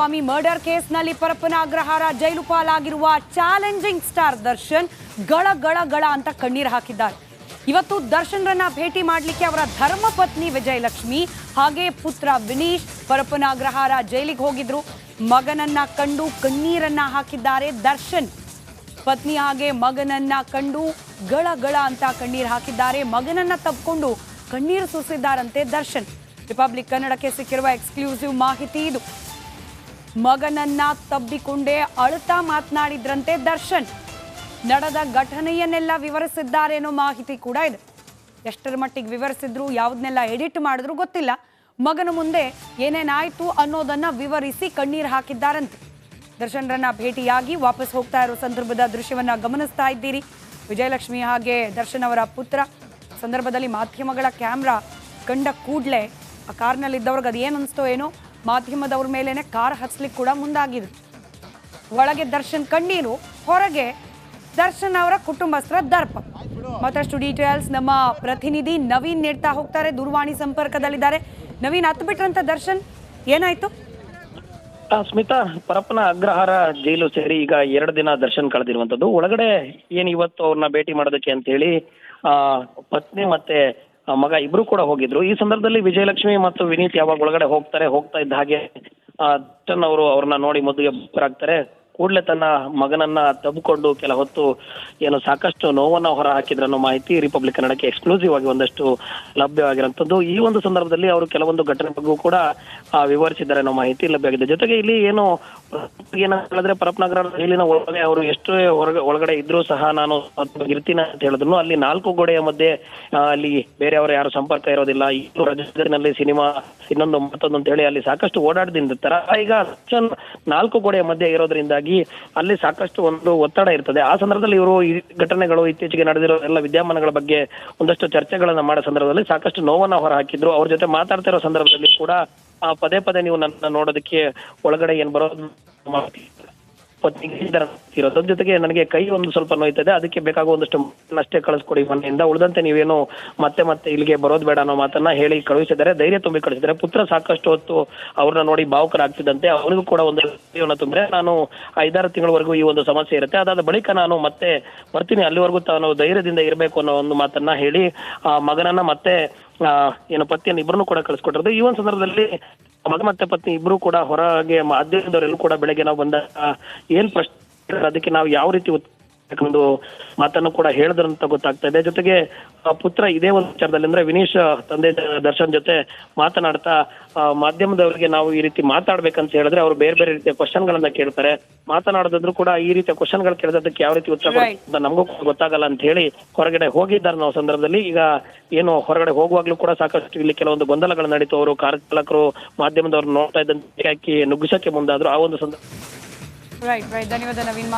Kumaraswamy murder ಕೇಸ್ನಲ್ಲಿ ಪರಪ್ಪನ ಅಗ್ರಹಾರ ಜೈಲು ಪಾಲಾಗಿರುವ challenging star Darshan ಗಳ ಗಳ ಗಳ ಅಂತ ಕಣ್ಣೀರು ಹಾಕಿದ್ದಾರೆ. ಇವತ್ತು ದರ್ಶನ್ರನ್ನ ಭೇಟಿ ಮಾಡಲಿಕ್ಕೆ ಅವರ ಧರ್ಮಪತ್ನಿ ವಿಜಯಲಕ್ಷ್ಮಿ ಹಾಗೆ ಪುತ್ರ ವಿನೀಶ್ ಪರಪ್ಪನ ಅಗ್ರಹಾರ ಜೈಲಿಗೆ ಹೋಗಿದ್ರು. ಮಗನನ್ನ ಕಂಡು ಕಣ್ಣೀರನ್ನ ಹಾಕಿದ್ದಾರೆ ದರ್ಶನ್. ಪತ್ನಿ ಹಾಗೆ ಮಗನನ್ನ ಕಂಡು ಗಳ ಗಳ ಅಂತ ಕಣ್ಣೀರು ಹಾಕಿದ್ದಾರೆ. ಮಗನನ್ನ ತಬ್ಕೊಂಡು ಕಣ್ಣೀರು ಸುರಿಸಿದ್ದಾರಂತೆ ದರ್ಶನ್. ರಿಪಬ್ಲಿಕ್ ಕನ್ನಡಕ್ಕೆ ಸಿಕ್ಕಿರುವ ಎಕ್ಸ್ಕ್ಲೂಸಿವ್ ಮಾಹಿತಿ ಇದು. ಮಗನನ್ನ ತಬ್ಬಿಕೊಂಡೇ ಅಳುತ್ತಾ ಮಾತನಾಡಿದ್ರಂತೆ ದರ್ಶನ್. ನಡೆದ ಘಟನೆಯನ್ನೆಲ್ಲ ವಿವರಿಸಿದ್ದಾರೆ ಅನ್ನೋ ಮಾಹಿತಿ ಕೂಡ ಇದೆ. ಎಷ್ಟರ ಮಟ್ಟಿಗೆ ವಿವರಿಸಿದ್ರು, ಯಾವುದನ್ನೆಲ್ಲ ಎಡಿಟ್ ಮಾಡಿದ್ರು ಗೊತ್ತಿಲ್ಲ. ಮಗನ ಮುಂದೆ ಏನೇನಾಯ್ತು ಅನ್ನೋದನ್ನ ವಿವರಿಸಿ ಕಣ್ಣೀರು ಹಾಕಿದ್ದಾರಂತೆ. ದರ್ಶನ್ರನ್ನ ಭೇಟಿಯಾಗಿ ವಾಪಸ್ ಹೋಗ್ತಾ ಇರೋ ಸಂದರ್ಭದ ದೃಶ್ಯವನ್ನ ಗಮನಿಸ್ತಾ ಇದ್ದೀರಿ. ವಿಜಯಲಕ್ಷ್ಮಿ ಹಾಗೆ ದರ್ಶನ್ ಅವರ ಪುತ್ರ ಸಂದರ್ಭದಲ್ಲಿ ಮಾಧ್ಯಮಗಳ ಕ್ಯಾಮ್ರಾ ಕಂಡ ಕೂಡಲೇ ಆ ಕಾರ್ನಲ್ಲಿದ್ದವ್ರಿಗೆ ಅದು ಏನು ಅನಿಸ್ತೋ ಏನೋ, ಮಾಧ್ಯಮದವ್ರ ಮೇಲೇನೆ ಕಾರ್ ಹಚ್ಚಲಿಕ್ಕೆ ಕೂಡ ಮುಂದಾಗಿದ್ರು. ಒಳಗೆ ದರ್ಶನ್ ಕಣ್ಣೀರು, ಹೊರಗೆ ದರ್ಶನ್ ಅವರ ಕುಟುಂಬಸ್ಥರ ದರ್ಪ. ಮತ್ತಷ್ಟು ಡೀಟೇಲ್ಸ್ ನಮ್ಮ ಪ್ರತಿನಿಧಿ ನವೀನ್ ನೀಡ್ತಾ ಹೋಗ್ತಾರೆ. ದೂರವಾಣಿ ಸಂಪರ್ಕದಲ್ಲಿದ್ದಾರೆ. ನವೀನ್, ಹತ್ತು ಬಿಟ್ರಂತ ದರ್ಶನ್, ಏನಾಯ್ತು? ಸ್ಮಿತಾ, ಪರಪ್ಪನ ಅಗ್ರಹಾರ ಜೈಲು ಸೇರಿ ಈಗ 2 ದಿನ ದರ್ಶನ್ ಕಳೆದಿರುವಂತದ್ದು. ಒಳಗಡೆ ಏನ್ ಇವತ್ತು ಅವ್ರನ್ನ ಭೇಟಿ ಮಾಡೋದಕ್ಕೆ ಅಂತ ಹೇಳಿ ಪತ್ನಿ ಮತ್ತೆ ಮಗ ಇಬ್ರು ಕೂಡ ಹೋಗಿದ್ರು. ಈ ಸಂದರ್ಭದಲ್ಲಿ ವಿಜಯಲಕ್ಷ್ಮಿ ಮತ್ತು ವಿನೀತ್ ಯಾವಾಗ ಒಳಗಡೆ ಹೋಗ್ತಾ ಇದ್ದ ಹಾಗೆ ದರ್ಶನ್ ಅವರು ಅವ್ರನ್ನ ನೋಡಿ ಮುದ್ದುಗೆ ಬರಾಗ್ತಾರೆ. ಕೂಡಲೇ ತನ್ನ ಮಗನನ್ನ ತಬ್ಬಿಕೊಂಡು ಕೆಲ ಹೊತ್ತು ಏನು ಸಾಕಷ್ಟು ನೋವನ್ನ ಹೊರ ಹಾಕಿದ್ರ ಅನ್ನೋ ಮಾಹಿತಿ ರಿಪಬ್ಲಿಕ್ ಕನ್ನಡಕ್ಕೆ ಎಕ್ಸ್ಕ್ಲೂಸಿವ್ ಆಗಿ ಒಂದಷ್ಟು ಲಭ್ಯವಾಗಿರುವಂತದ್ದು. ಈ ಒಂದು ಸಂದರ್ಭದಲ್ಲಿ ಅವರು ಕೆಲವೊಂದು ಘಟನೆ ಬಗ್ಗೆ ಕೂಡ ವಿವರಿಸಿದ್ದಾರೆ ಅನ್ನೋ ಮಾಹಿತಿ ಲಭ್ಯವಾಗಿದೆ. ಜೊತೆಗೆ ಇಲ್ಲಿ ಏನು ಹೇಳಿದ್ರೆ ಪರಪ್ಪನಗರ ಜೈಲಿನ ಒಳಗಡೆ ಅವರು ಎಷ್ಟು ಒಳಗಡೆ ಇದ್ರೂ ಸಹ ನಾನು ಇರ್ತೀನಿ ಅಂತ ಹೇಳಿದ್ರು. ಅಲ್ಲಿ 4 ಗೋಡೆಯ ಮಧ್ಯೆ ಅಲ್ಲಿ ಬೇರೆಯವರು ಯಾರು ಸಂಪರ್ಕ ಇರೋದಿಲ್ಲ. ಇನ್ನು ರಜದಲ್ಲಿ ಸಿನಿಮಾ ಇನ್ನೊಂದು ಮತ್ತೊಂದು ಅಂತ ಹೇಳಿ ಅಲ್ಲಿ ಸಾಕಷ್ಟು ಓಡಾಡ್ದಿರ್ತಾರ. ಈಗ 4 ಗೋಡೆಯ ಮಧ್ಯೆ ಇರೋದ್ರಿಂದಾಗಿ ಅಲ್ಲಿ ಸಾಕಷ್ಟು ಒಂದು ಒತ್ತಡ ಇರ್ತದೆ. ಆ ಸಂದರ್ಭದಲ್ಲಿ ಇವರು ಈ ಘಟನೆಗಳು ಇತ್ತೀಚೆಗೆ ನಡೆದಿರೋ ಎಲ್ಲ ವಿದ್ಯಮಾನಗಳ ಬಗ್ಗೆ ಒಂದಷ್ಟು ಚರ್ಚೆಗಳನ್ನ ಮಾಡೋ ಸಂದರ್ಭದಲ್ಲಿ ಸಾಕಷ್ಟು ನೋವನ್ನ ಹೊರ ಹಾಕಿದ್ರು. ಅವ್ರ ಜೊತೆ ಮಾತಾಡ್ತಾ ಇರೋ ಸಂದರ್ಭದಲ್ಲಿ ಕೂಡ ಪದೇ ಪದೇ ನೀವು ನನ್ನ ನೋಡೋದಕ್ಕೆ ಒಳಗಡೆ ಏನ್ ಬರೋದು ಇರೋದ್ರ ಜೊತೆಗೆ ನನಗೆ ಕೈ ಒಂದು ಸ್ವಲ್ಪ ನೋಯ್ತದೆ, ಅದಕ್ಕೆ ಬೇಕಾಗುವ ಒಂದಷ್ಟು ಅಷ್ಟೇ ಕಳಿಸ್ಕೊಡಿ ಮನೆಯಿಂದ, ಉಳಿದಂತೆ ನೀವೇನು ಮತ್ತೆ ಇಲ್ಲಿಗೆ ಬರೋದು ಬೇಡ ಅನ್ನೋ ಮಾತನ್ನ ಹೇಳಿ ಕಳುಹಿಸಿದ್ದಾರೆ. ಧೈರ್ಯ ತುಂಬಿ ಕಳಿಸಿದ್ದಾರೆ. ಪುತ್ರ ಸಾಕಷ್ಟು ಹೊತ್ತು ಅವ್ರನ್ನ ನೋಡಿ ಭಾವುಕರಾಗ್ತಿದ್ದಂತೆ ಅವನಿಗೂ ಕೂಡ ಒಂದು ಧೈರ್ಯವನ್ನು ತುಂಬಿದ್ರೆ ನಾನು 5-6 ತಿಂಗಳವರೆಗೂ ಈ ಒಂದು ಸಮಸ್ಯೆ ಇರುತ್ತೆ, ಅದಾದ ಬಳಿಕ ನಾನು ಮತ್ತೆ ಬರ್ತೀನಿ, ಅಲ್ಲಿವರೆಗೂ ತಾನು ಧೈರ್ಯದಿಂದ ಇರಬೇಕು ಅನ್ನೋ ಒಂದು ಮಾತನ್ನ ಹೇಳಿ ಮಗನನ್ನ ಮತ್ತೆ ಏನು ಪತ್ನಿಯನ್ನು ಇಬ್ಬರನ್ನು ಕೂಡ ಕಳಿಸ್ಕೊಟ್ಟಿರೋದು. ಈ ಒಂದು ಸಂದರ್ಭದಲ್ಲಿ ಮಗ ಮತ್ತೆ ಪತ್ನಿ ಇಬ್ರು ಕೂಡ ಹೊರಗೆ ಮಾಧ್ಯಮದವರೆಲ್ಲೂ ಕೂಡ ಬೆಳಗ್ಗೆ ನಾವು ಬಂದಾಗ ಏನ್ ಪ್ರಶ್ನೆ ಅದಕ್ಕೆ ನಾವು ಯಾವ ರೀತಿ ಒಂದು ಮಾತನ್ನು ಕೂಡ ಹೇಳಿದ್ರಂತ ಗೊತ್ತಾಗ್ತಾ ಇದೆ. ಜೊತೆಗೆ ಪುತ್ರ ಇದೇ ಒಂದು ವಿಚಾರದಲ್ಲಿ ಅಂದ್ರೆ ವಿನೀಶ್ ತಂದೆ ದರ್ಶನ್ ಜೊತೆ ಮಾತನಾಡ್ತಾ ಮಾಧ್ಯಮದವರಿಗೆ ನಾವು ಈ ರೀತಿ ಮಾತಾಡ್ಬೇಕಂತ ಹೇಳಿದ್ರೆ ಅವರು ಬೇರೆ ಬೇರೆ ರೀತಿಯ ಕ್ವಶನ್ ಗಳನ್ನ ಕೇಳ್ತಾರೆ. ಮಾತನಾಡೋದಾದ್ರು ಕೂಡ ಈ ರೀತಿಯ ಕ್ವಶನ್ ಗಳು ಕೇಳಿದಕ್ಕೆ ಯಾವ ರೀತಿ ಉತ್ತರ ಕೊಡ್ತಾರೆ ನಮಗೂ ಗೊತ್ತಾಗಲ್ಲ ಅಂತ ಹೇಳಿ ಹೊರಗಡೆ ಹೋಗಿದ್ದಾರೆ ನಾವು ಸಂದರ್ಭದಲ್ಲಿ. ಈಗ ಏನು ಹೊರಗಡೆ ಹೋಗುವಾಗ್ಲೂ ಕೂಡ ಸಾಕಷ್ಟು ಇಲ್ಲಿ ಕೆಲವೊಂದು ಗೊಂದಲಗಳು ನಡೀತು. ಅವರು ಕಾರ್ ಚಾಲಕರು ಮಾಧ್ಯಮದವ್ರು ನೋಡ್ತಾ ಇದ್ದಂತೆ ನುಗ್ಗಿಸಕ್ಕೆ ಮುಂದಾದ್ರು. ಆ ಒಂದು ಸಂದರ್ಭ ರೈಟ್ ಧನ್ಯವಾದ ನವೀನ್.